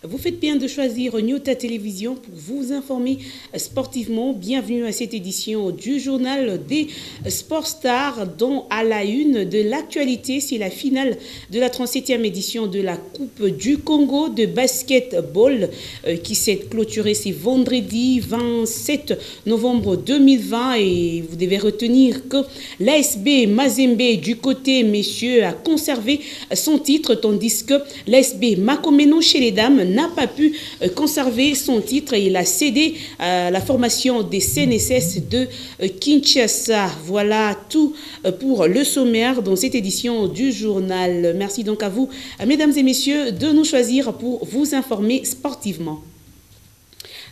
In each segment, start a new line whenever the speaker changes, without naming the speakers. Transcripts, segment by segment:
Vous faites bien de choisir Nyota Télévision pour vous informer sportivement. Bienvenue à cette édition du journal des Sport Stars, dont à la une de l'actualité, c'est la finale de la 37e édition de la Coupe du Congo de basketball qui s'est clôturée ce vendredi 27 novembre 2020. Et vous devez retenir que l'ASB Mazembe du côté messieurs a conservé son titre, tandis que l'ASB Makomeno chez les dames n'a pas pu conserver son titre et il a cédé à la formation des CNSS de Kinshasa. Voilà tout pour le sommaire dans cette édition du journal. Merci donc à vous, mesdames et messieurs, de nous choisir pour vous informer sportivement.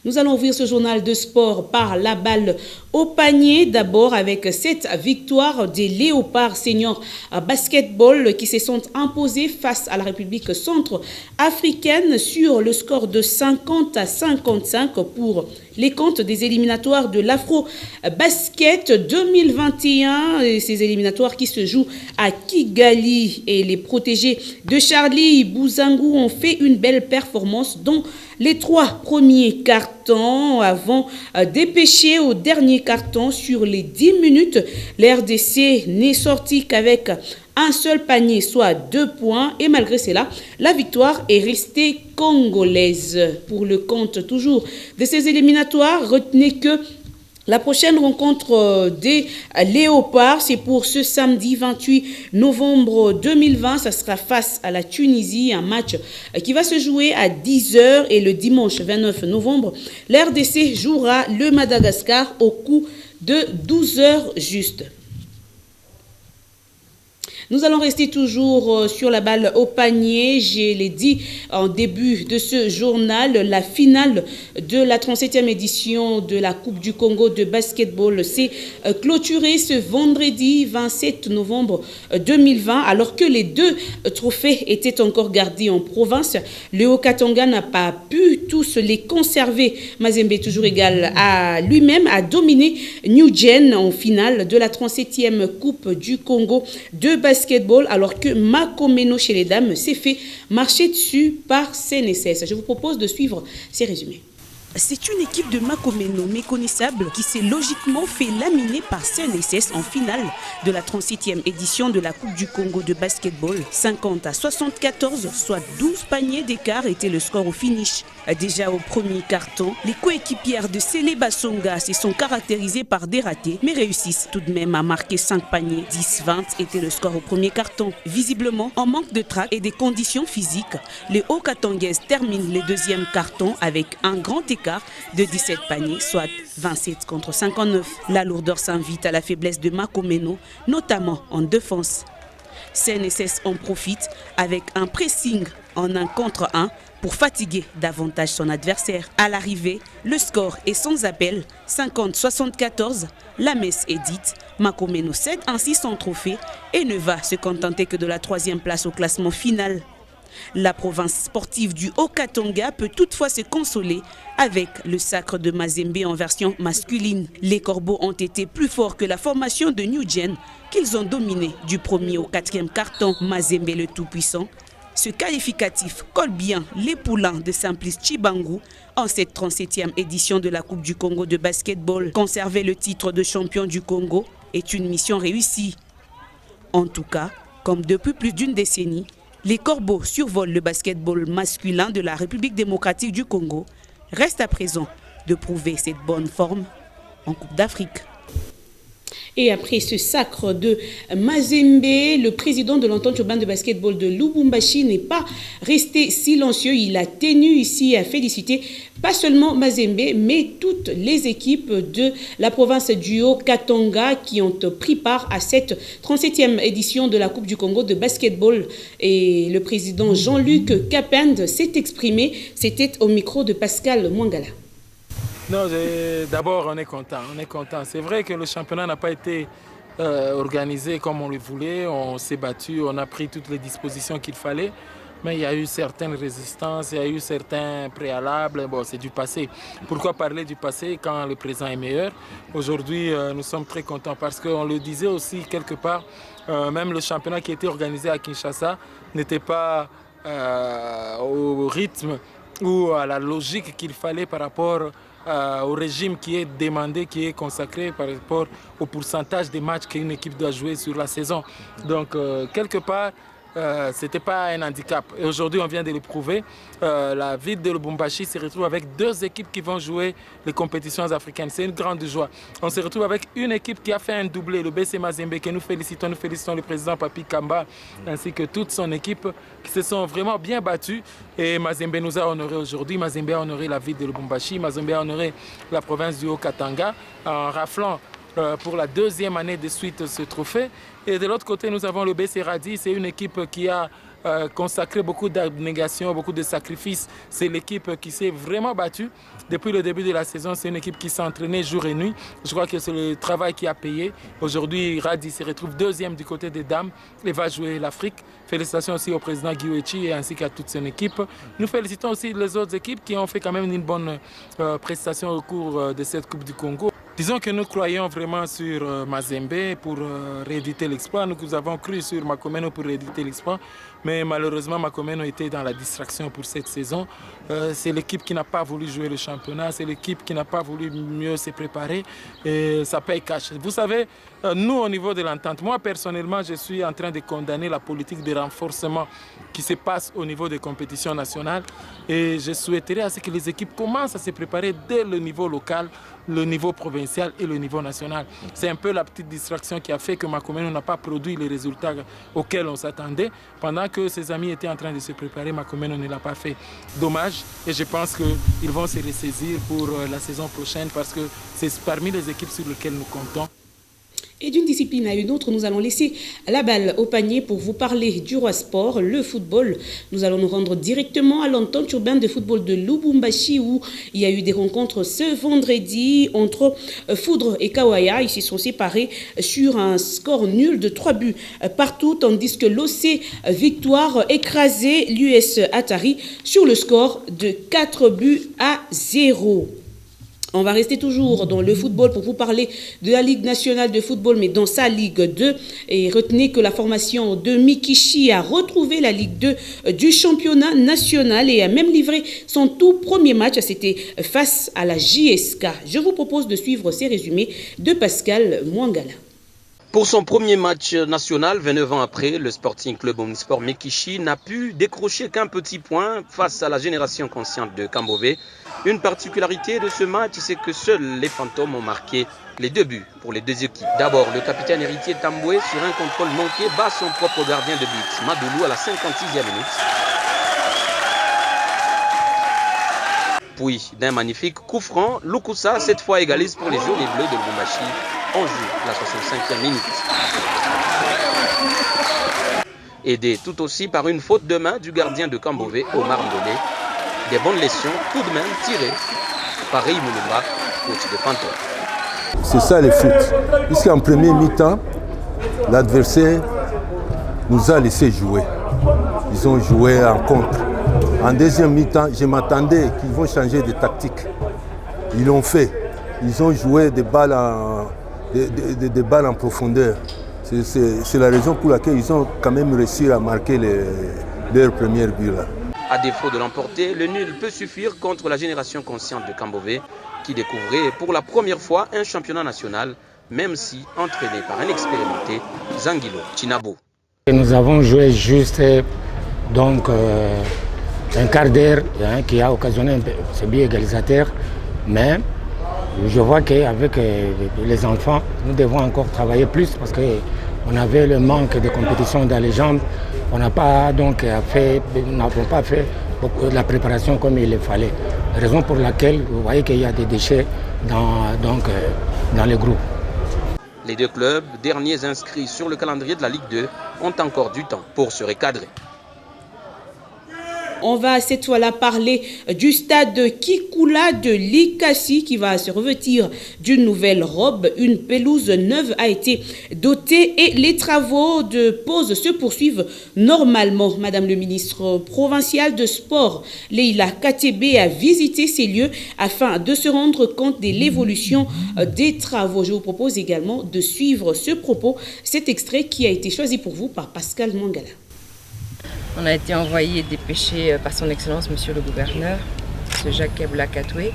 Nous allons ouvrir ce journal de sport par la balle au panier. D'abord avec cette victoire des Léopards Seniors Basketball qui se sont imposés face à la République centrafricaine sur le score de 50-55 pour les comptes des éliminatoires de l'Afro Basket 2021. Et ces éliminatoires qui se jouent à Kigali et les protégés de Charlie Bouzangou ont fait une belle performance dont les 3 premiers cartons avant dépêché au dernier carton sur les 10 minutes. L'RDC n'est sorti qu'avec un seul panier, soit 2 points. Et malgré cela, la victoire est restée congolaise. Pour le compte toujours de ces éliminatoires, retenez que la prochaine rencontre des Léopards, c'est pour ce samedi 28 novembre 2020. Ça sera face à la Tunisie, un match qui va se jouer à 10h. Et le dimanche 29 novembre, l'RDC jouera le Madagascar au coup de 12h juste. Nous allons rester toujours sur la balle au panier. Je l'ai dit en début de ce journal, la finale de la 37e édition de la Coupe du Congo de basketball s'est clôturée ce vendredi 27 novembre 2020, alors que les 2 trophées étaient encore gardés en province. Le Haut-Katanga n'a pas pu tous les conserver. Mazembe, toujours égal à lui-même, a dominé New Gen en finale de la 37e Coupe du Congo de basketball, alors que Makomeno chez les dames s'est fait marcher dessus par CNSS. Je vous propose de suivre ces résumés. C'est une équipe de Makomeno méconnaissable qui s'est logiquement fait laminer par CNSS en finale de la 37e édition de la Coupe du Congo de basketball. 50-74, soit 12 paniers d'écart était le score au finish. Déjà au premier carton, les coéquipières de Sele Basonga se sont caractérisées par des ratés, mais réussissent tout de même à marquer 5 paniers. 10-20 était le score au premier carton. Visiblement, en manque de trac et des conditions physiques, les Haut-Katangaises terminent le deuxième carton avec un grand écart de 17 paniers, soit 27 contre 59. La lourdeur s'invite à la faiblesse de Makomeno, notamment en défense. CNSS en profite avec un pressing en 1 contre 1 pour fatiguer davantage son adversaire. À l'arrivée, le score est sans appel, 50-74. La messe est dite. Makomeno cède ainsi son trophée et ne va se contenter que de la 3e place au classement final. La province sportive du Haut-Katanga peut toutefois se consoler avec le sacre de Mazembe en version masculine. Les Corbeaux ont été plus forts que la formation de New Gen qu'ils ont dominé du 1er au 4e carton. Mazembe le tout-puissant. Ce qualificatif colle bien les poulains de Simplice Chibangu en cette 37e édition de la Coupe du Congo de basketball. Conserver le titre de champion du Congo est une mission réussie. En tout cas, comme depuis plus d'une décennie, les Corbeaux survolent le basketball masculin de la République démocratique du Congo. Reste à présent de prouver cette bonne forme en Coupe d'Afrique. Et après ce sacre de Mazembe, le président de l'entente urbaine de basketball de Lubumbashi n'est pas resté silencieux. Il a tenu ici à féliciter pas seulement Mazembe, mais toutes les équipes de la province du Haut-Katanga qui ont pris part à cette 37e édition de la Coupe du Congo de basketball. Et le président Jean-Luc Kapend s'est exprimé. C'était au micro de Pascal Mwangala.
Non, d'abord on est content. C'est vrai que le championnat n'a pas été organisé comme on le voulait. On s'est battu, on a pris toutes les dispositions qu'il fallait. Mais il y a eu certaines résistances, il y a eu certains préalables. Bon, c'est du passé. Pourquoi parler du passé quand le présent est meilleur? Aujourd'hui, nous sommes très contents parce qu'on le disait aussi quelque part, même le championnat qui était organisé à Kinshasa n'était pas au rythme ou à la logique qu'il fallait par rapport au régime qui est demandé, qui est consacré par rapport au pourcentage des matchs qu'une équipe doit jouer sur la saison. Donc, quelque part, ce n'était pas un handicap. Et aujourd'hui, on vient de le prouver. La ville de Lubumbashi se retrouve avec 2 équipes qui vont jouer les compétitions africaines. C'est une grande joie. On se retrouve avec une équipe qui a fait un doublé, le BC Mazembe, que nous félicitons le président Papi Kamba, ainsi que toute son équipe, qui se sont vraiment bien battus. Et Mazembe nous a honorés aujourd'hui. Mazembe a honoré la ville de Lubumbashi. Mazembe a honoré la province du Haut-Katanga en raflant pour la 2e année de suite ce trophée. Et de l'autre côté, nous avons le BC Radi. C'est une équipe qui a consacré beaucoup d'abnégation, beaucoup de sacrifices. C'est l'équipe qui s'est vraiment battue depuis le début de la saison. C'est une équipe qui s'est entraînée jour et nuit. Je crois que c'est le travail qui a payé. Aujourd'hui, Radi se retrouve 2e du côté des dames et va jouer l'Afrique. Félicitations aussi au président Guiwechi ainsi qu'à toute son équipe. Nous félicitons aussi les autres équipes qui ont fait quand même une bonne prestation au cours de cette Coupe du Congo. Disons que nous croyons vraiment sur Mazembe pour rééditer l'exploit. Nous avons cru sur Makomeno pour rééditer l'exploit. Mais malheureusement, Makomeno était dans la distraction pour cette saison. C'est l'équipe qui n'a pas voulu jouer le championnat. C'est l'équipe qui n'a pas voulu mieux se préparer. Et ça paye cash. Vous savez, nous, au niveau de l'entente, moi, personnellement, je suis en train de condamner la politique de renforcement qui se passe au niveau des compétitions nationales. Et je souhaiterais à ce que les équipes commencent à se préparer dès le niveau local, le niveau provincial et le niveau national. C'est un peu la petite distraction qui a fait que Makomeno n'a pas produit les résultats auxquels on s'attendait. Pendant que ses amis étaient en train de se préparer, Makomeno ne l'a pas fait. Dommage. Et je pense qu'ils vont se ressaisir pour la saison prochaine parce que c'est parmi les équipes sur lesquelles nous comptons.
Et d'une discipline à une autre, nous allons laisser la balle au panier pour vous parler du roi sport, le football. Nous allons nous rendre directement à l'entente urbaine de football de Lubumbashi où il y a eu des rencontres ce vendredi entre Foudre et Kawaya. Ils se sont séparés sur un score nul de 3 buts partout, tandis que l'OC Victoire écrasait l'US Atari sur le score de 4 buts à 0. On va rester toujours dans le football pour vous parler de la Ligue nationale de football, mais dans sa Ligue 2. Et retenez que la formation de Mikishi a retrouvé la Ligue 2 du championnat national et a même livré son tout premier match. C'était face à la JSK. Je vous propose de suivre ces résumés de Pascal Mwangala.
Pour son premier match national, 29 ans après, le Sporting Club Omnisport Mikishi n'a pu décrocher qu'un petit point face à la génération consciente de Kambové. Une particularité de ce match, c'est que seuls les fantômes ont marqué les 2 buts pour les 2 équipes. D'abord, le capitaine héritier Tamboué, sur un contrôle manqué, bat son propre gardien de but, Madoulou, à la 56e minute. Puis, d'un magnifique coup franc, Lukusa, cette fois égalise pour les jaunes et bleus de Lubumbashi. On joue la 65e minute. Aidé tout aussi par une faute de main du gardien de Kambové, Omar Ndolé. Des bonnes lésions, tout de même tirées par Ray Moulumba, coach de Fantôme.
C'est ça le foot. Puisqu'en premier mi-temps, l'adversaire nous a laissé jouer. Ils ont joué en contre. En deuxième mi-temps, je m'attendais qu'ils vont changer de tactique. Ils l'ont fait. Ils ont joué des balles en profondeur. C'est la raison pour laquelle ils ont quand même réussi à marquer leur premier but. Là.
À défaut de l'emporter, le nul peut suffire contre la génération consciente de Kambové qui découvrait pour la première fois un championnat national, même si entraîné par un expérimenté, Zangilo Chinabo.
Nous avons joué juste un quart d'heure qui a occasionné ce but égalisateur, mais je vois qu'avec les enfants, nous devons encore travailler plus parce qu'on avait le manque de compétition dans les jambes. On n'a pas fait beaucoup de la préparation comme il le fallait. Raison pour laquelle vous voyez qu'il y a des déchets dans les groupes.
Les 2 clubs, derniers inscrits sur le calendrier de la Ligue 2, ont encore du temps pour se recadrer.
On va cette fois-là parler du stade Kikula de Likasi qui va se revêtir d'une nouvelle robe. Une pelouse neuve a été dotée et les travaux de pose se poursuivent normalement. Madame le ministre provincial de sport, Leila Katebe, a visité ces lieux afin de se rendre compte de l'évolution des travaux. Je vous propose également de suivre ce propos, cet extrait qui a été choisi pour vous par Pascal Mwangala.
On a été envoyé dépêché par son Excellence, Monsieur le Gouverneur, M. Jacques Blakatoué.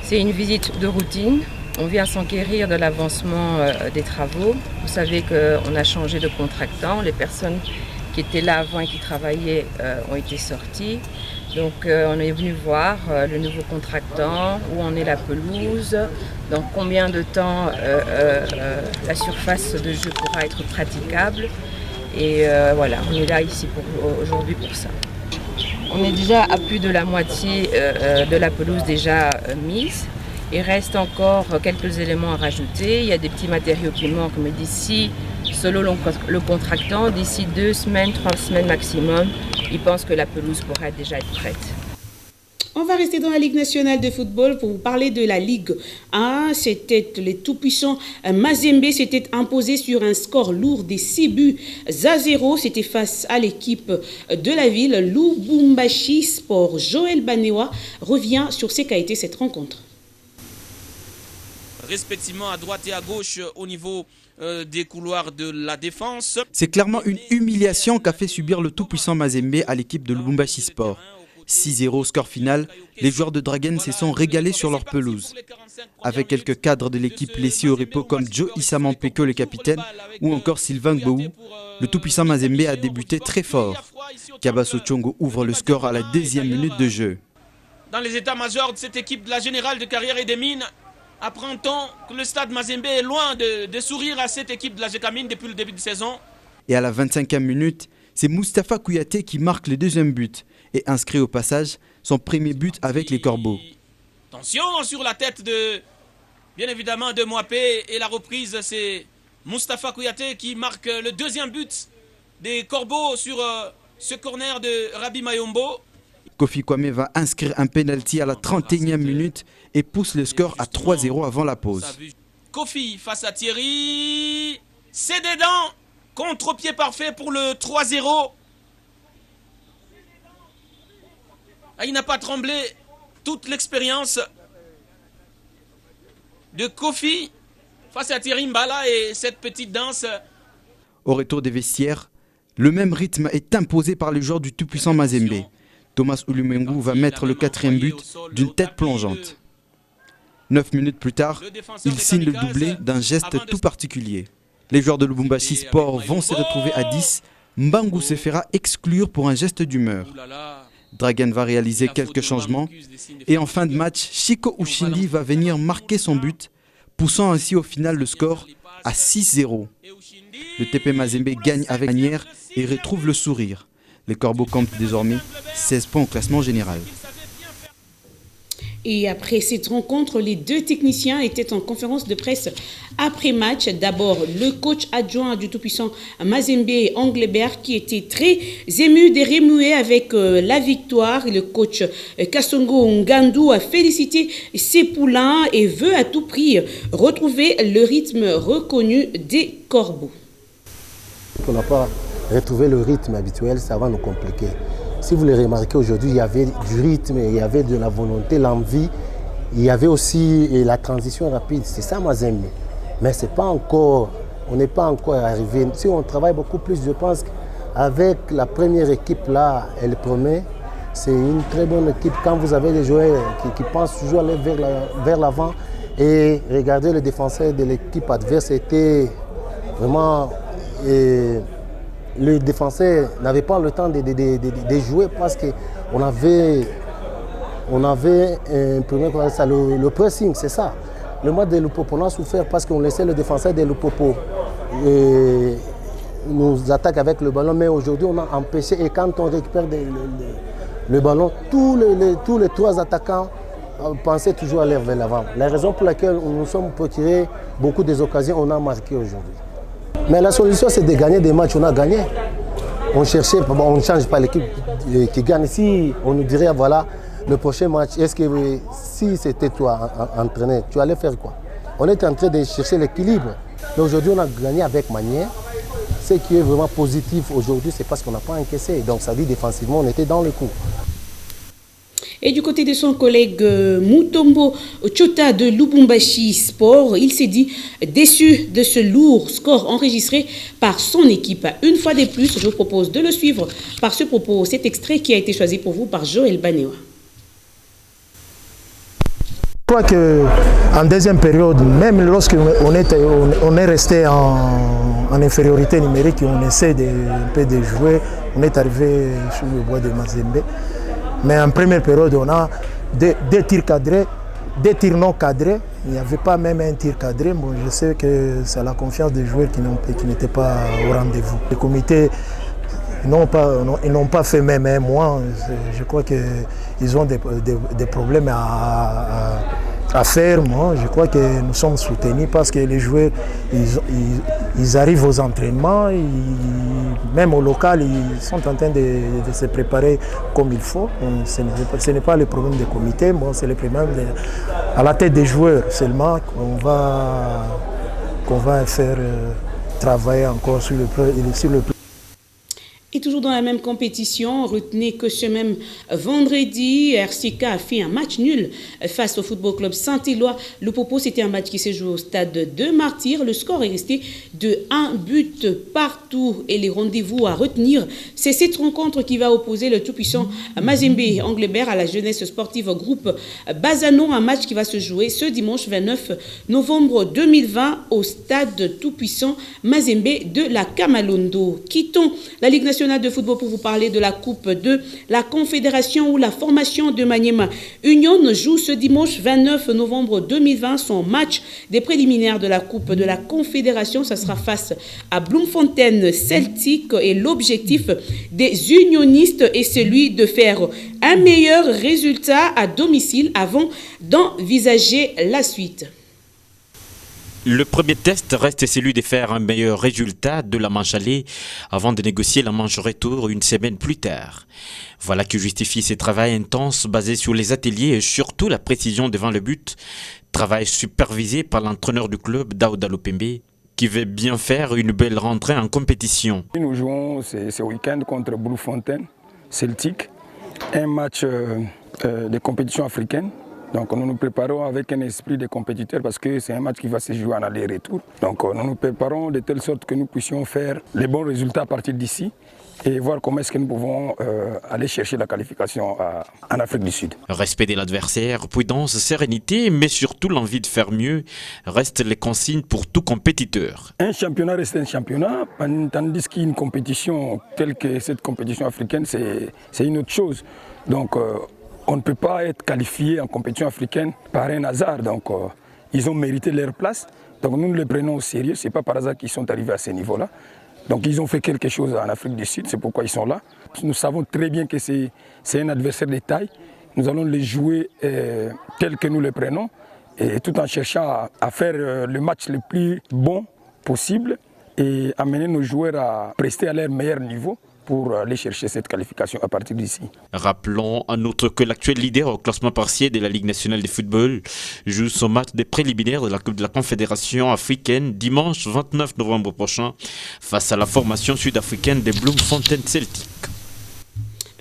C'est une visite de routine. On vient s'enquérir de l'avancement des travaux. Vous savez qu'on a changé de contractant. Les personnes qui étaient là avant et qui travaillaient ont été sorties. Donc on est venu voir le nouveau contractant, où en est la pelouse, dans combien de temps la surface de jeu pourra être praticable. Et voilà, on est là ici aujourd'hui pour ça. On est déjà à plus de la moitié de la pelouse déjà mise. Il reste encore quelques éléments à rajouter. Il y a des petits matériaux qui manquent, mais d'ici, selon le contractant, d'ici 2 semaines, 3 semaines maximum, il pense que la pelouse pourra déjà être prête.
On va rester dans la Ligue nationale de football pour vous parler de la Ligue 1. C'était les tout-puissants Mazembe s'était imposé sur un score lourd des 6-0. C'était face à l'équipe de la ville, Lubumbashi Sport. Joël Banewa revient sur ce qu'a été cette rencontre.
Respectivement à droite et à gauche au niveau des couloirs de la défense.
C'est clairement une humiliation qu'a fait subir le tout-puissant Mazembe à l'équipe de Lubumbashi Sport. 6-0 score final, les joueurs de Dragon se sont régalés sur leur pelouse. Avec quelques cadres de l'équipe laissés au repos comme Joe Isamampeko le capitaine ou encore Sylvain Gbou, le tout-puissant Mazembe a débuté très fort. Kabaso Tchongo ouvre le score à la 2e minute de jeu.
Dans les états-majors de cette équipe de la Générale de Carrière et des Mines, apprend-on que le stade Mazembe est loin de sourire à cette équipe de la Gécamine depuis le début de saison. Et
à la 25e minute, c'est Moustapha Kouyaté qui marque le 2e but et inscrit au passage son premier but avec les Corbeaux.
Attention sur la tête bien évidemment de Mouapé, et la reprise c'est Moustapha Kouyaté qui marque le 2e but des Corbeaux sur ce corner de Rabi Mayombo.
Kofi Kwame va inscrire un penalty à la 31e minute et pousse le score à 3-0 avant la pause.
Kofi face à Thierry, c'est dedans, contre-pied parfait pour le 3-0. Il n'a pas tremblé, toute l'expérience de Kofi face à Thierry Mbala et cette petite danse.
Au retour des vestiaires, le même rythme est imposé par les joueurs du tout-puissant Mazembe. Thomas Ulumengu va mettre le 4e but d'une tête plongeante. 9 minutes plus tard, il signe le doublé d'un geste tout particulier. Les joueurs de Lubumbashi Sport vont se retrouver à 10. Mbangu se fera exclure pour un geste d'humeur. Dragan va réaliser quelques changements. Et en fin de match, Chico Ushindi va venir marquer son but, poussant ainsi au final le score à 6-0. Le TP Mazembe gagne avec manière et retrouve le sourire. Les Corbeaux comptent désormais 16 points au classement général.
Et après cette rencontre, les 2 techniciens étaient en conférence de presse après-match. D'abord, le coach adjoint du tout-puissant Mazembe, Anglebert, qui était très ému des remués avec la victoire. Et le coach Kassongo Ngandou a félicité ses poulains et veut à tout prix retrouver le rythme reconnu des Corbeaux.
On n'a pas retrouvé le rythme habituel, ça va nous compliquer. Si vous le remarquez aujourd'hui, il y avait du rythme, il y avait de la volonté, l'envie, il y avait aussi la transition rapide. C'est ça Mazembe. Mais c'est pas encore, on n'est pas encore arrivé. Si on travaille beaucoup plus, je pense qu'avec la première équipe là, elle promet, c'est une très bonne équipe. Quand vous avez des joueurs qui pensent toujours aller vers l'avant et regarder le défenseur de l'équipe adverse, c'était vraiment... le défenseur n'avait pas le temps de jouer parce qu'on avait un premier le pressing, c'est ça. Le match de Lupopo, on a souffert parce qu'on laissait le défenseur de Lupopo nous attaquer avec le ballon, mais aujourd'hui on a empêché, et quand on récupère le ballon, tous les 3 attaquants pensaient toujours aller vers l'avant. La raison pour laquelle nous nous sommes procurés beaucoup des occasions, on a marqué aujourd'hui. Mais la solution, c'est de gagner des matchs. On a gagné. On cherchait, on ne change pas l'équipe qui gagne. Si on nous dirait, voilà, le prochain match, est-ce que si c'était toi entraîneur, tu allais faire quoi? On est en train de chercher l'équilibre. Mais aujourd'hui, on a gagné avec manière. Ce qui est vraiment positif aujourd'hui, c'est parce qu'on n'a pas encaissé. Donc, ça dit défensivement, on était dans le coup.
Et du côté de son collègue Mutombo Chota de Lubumbashi Sport, il s'est dit déçu de ce lourd score enregistré par son équipe. Une fois de plus, je vous propose de le suivre par ce propos, cet extrait qui a été choisi pour vous par Joël Banewa.
Je crois qu'en deuxième période, même lorsqu'on est resté en infériorité numérique, on essaie un peu de jouer, on est arrivé sur le bois de Mazembe. Mais en première période, on a deux tirs cadrés, deux tirs non cadrés. Il n'y avait pas même un tir cadré. Bon, je sais que c'est la confiance des joueurs qui n'étaient pas au rendez-vous. Le comité, ils n'ont pas fait même un mois. Je crois qu'ils ont des problèmes à faire. Moi, je crois que nous sommes soutenus parce que les joueurs, ils arrivent aux entraînements, même au local, ils sont en train de se préparer comme il faut. Ce n'est pas le problème des comités, bon, c'est le problème à la tête des joueurs seulement qu'on va faire travailler encore sur le plan.
Et toujours dans la même compétition, retenez que ce même vendredi, RCK a fait un match nul face au Football Club Saint-Éloi. Le propos, c'était un match qui s'est joué au stade de Martyrs. Le score est resté de 1 but partout. Et les rendez-vous à retenir, c'est cette rencontre qui va opposer le tout-puissant Mazembe Anglebert à la jeunesse sportive groupe Bazano. Un match qui va se jouer ce dimanche 29 novembre 2020 au stade tout-puissant Mazembe de la Kamalondo. Quittons la Ligue nationale de football pour vous parler de la Coupe de la Confédération où la formation de Maniema Union joue ce dimanche 29 novembre 2020 son match des préliminaires de la Coupe de la Confédération. Ça sera face à Bloemfontein Celtic et l'objectif des unionistes est celui de faire un meilleur résultat à domicile avant d'envisager la suite.
Le premier test reste celui de faire un meilleur résultat de la manche aller avant de négocier la manche retour une semaine plus tard. Voilà qui justifie ce travail intense basé sur les ateliers et surtout la précision devant le but. Travail supervisé par l'entraîneur du club, Daouda Lopembe, qui veut bien faire une belle rentrée en compétition.
Nous jouons ce week-end contre Bloemfontein Celtic, un match de compétition africaine. Donc nous nous préparons avec un esprit de compétiteur parce que c'est un match qui va se jouer en aller-retour. Donc nous nous préparons de telle sorte que nous puissions faire les bons résultats à partir d'ici et voir comment est-ce que nous pouvons aller chercher la qualification en Afrique du Sud.
Respect de l'adversaire, prudence, sérénité, mais surtout l'envie de faire mieux restent les consignes pour tout compétiteur.
Un championnat reste un championnat, tandis qu'une compétition telle que cette compétition africaine, c'est une autre chose. Donc on ne peut pas être qualifié en compétition africaine par un hasard. Donc, ils ont mérité leur place. Donc, nous les prenons au sérieux. Ce n'est pas par hasard qu'ils sont arrivés à ce niveau-là. Donc, ils ont fait quelque chose en Afrique du Sud. C'est pourquoi ils sont là. Nous savons très bien que c'est un adversaire de taille. Nous allons les jouer tel que nous les prenons, et tout en cherchant à faire le match le plus bon possible et amener nos joueurs à prester à leur meilleur niveau pour aller chercher cette qualification à partir d'ici.
Rappelons en outre que l'actuel leader au classement partiel de la Ligue nationale de football joue son match des préliminaires de la Coupe de la Confédération africaine dimanche 29 novembre prochain face à la formation sud-africaine des Bloemfontein Celtic.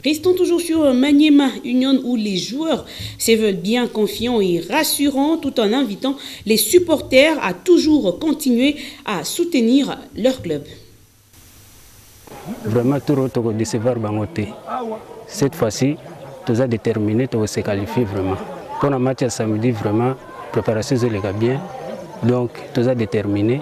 Restons toujours sur Maniema Union où les joueurs se veulent bien confiants et rassurants tout en invitant les supporters à toujours continuer à soutenir leur club.
Vraiment, tout le monde décevoir Bangote. Cette fois-ci, tout a déterminé de se qualifier vraiment. Pour le match samedi, vraiment, préparation de les bien. Donc, tout a déterminé.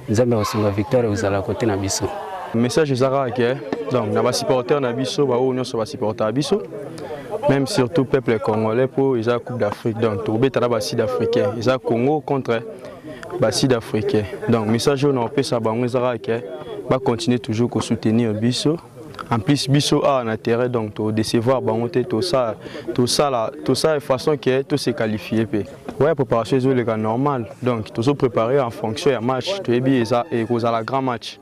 Nous avons aussi une victoire et vous allez à côté de Nabiso.
Le message est que donc, nous supporters Nabiso, nous sommes supporters Nabiso. Même surtout le peuple congolais pour la Coupe d'Afrique. Donc, tout le monde est sud-africain. Ils ont Congo contre le sud-africain. Donc, le message est que va continuer toujours à soutenir Bisso. En plus, Bisso a un intérêt donc de décevoir tout ça de façon que tout se qualifié. Ouais, préparation est normale. Donc, tout se préparer en fonction du match. Tu es bien et vous avez un grand match.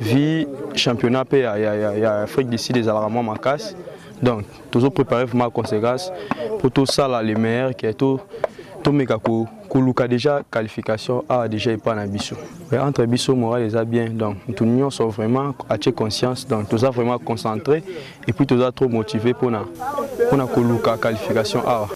Vu championnat, il y a Afrique d'ici des alarmants ma casse. Donc, tout se préparer vraiment en conséquence pour tout ça là, les meilleurs qui est tout tomeka koluka déjà qualification a déjà pas na biso. Entre biso moral les a bien donc tout nous sommes vraiment à conscience donc tous a vraiment concentré et puis tous a trop motivé pour na koluka qualification a.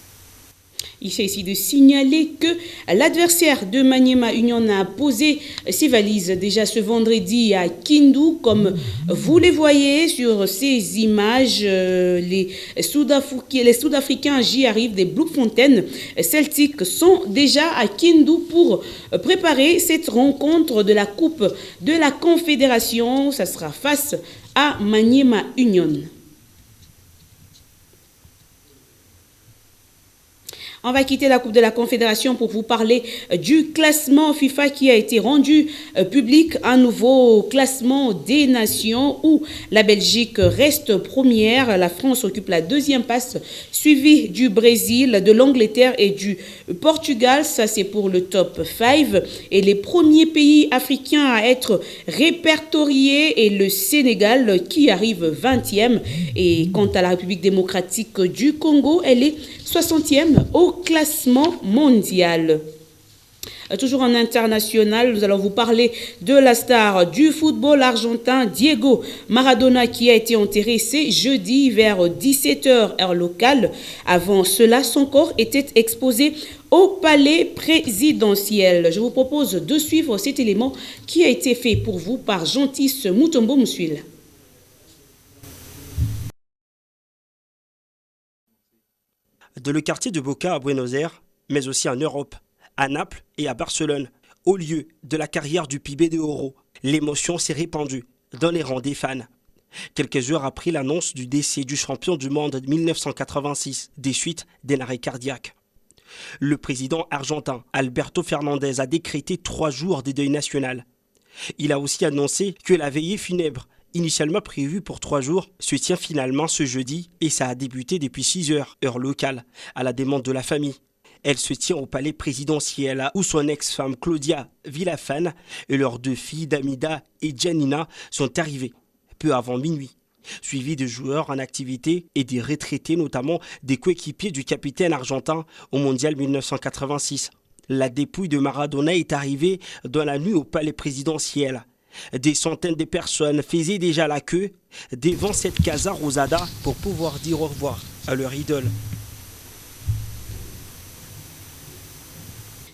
Il s'agit de signaler que l'adversaire de Maniema Union a posé ses valises déjà ce vendredi à Kindu. Comme vous les voyez sur ces images, les Sud-Africains j'y arrivent des Bloemfontein Celtic sont déjà à Kindu pour préparer cette rencontre de la Coupe de la Confédération. Ça sera face à Maniema Union. On va quitter la Coupe de la Confédération pour vous parler du classement FIFA qui a été rendu public. Un nouveau classement des nations où la Belgique reste première. La France occupe la deuxième place, suivie du Brésil, de l'Angleterre et du Portugal. Ça, c'est pour le top 5. Et les premiers pays africains à être répertoriés est le Sénégal qui arrive 20e. Et quant à la République démocratique du Congo, elle est 60e au classement mondial. Toujours en international, nous allons vous parler de la star du football argentin Diego Maradona qui a été enterré ce jeudi vers 17h heure locale. Avant cela, son corps était exposé au palais présidentiel. Je vous propose de suivre cet élément qui a été fait pour vous par Gentis Mutombo Moussouil.
De le quartier de Boca à Buenos Aires, mais aussi en Europe, à Naples et à Barcelone, au lieu de la carrière du Pibé de Oro, l'émotion s'est répandue dans les rangs des fans. Quelques heures après l'annonce du décès du champion du monde de 1986, des suites d'un arrêt cardiaque. Le président argentin Alberto Fernandez a décrété 3 jours de deuil national. Il a aussi annoncé que la veillée funèbre, initialement prévue pour 3 jours, se tient finalement ce jeudi et ça a débuté depuis 6 heures, heure locale, à la demande de la famille. Elle se tient au palais présidentiel où son ex-femme Claudia Villafane et leurs 2 filles Damida et Janina sont arrivées peu avant minuit, suivis de joueurs en activité et des retraités, notamment des coéquipiers du capitaine argentin au mondial 1986. La dépouille de Maradona est arrivée dans la nuit au palais présidentiel. Des centaines de personnes faisaient déjà la queue devant cette Casa Rosada pour pouvoir dire au revoir à leur idole.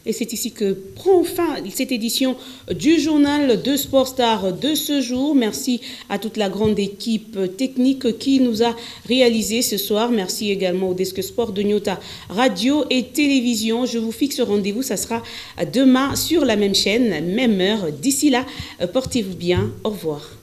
Et c'est ici que prend fin cette édition du journal de Sport Star de ce jour. Merci à toute la grande équipe technique qui nous a réalisé ce soir. Merci également au Desk Sport de Nyota Radio et Télévision. Je vous fixe rendez-vous, ça sera demain sur la même chaîne, même heure. D'ici là, portez-vous bien. Au revoir.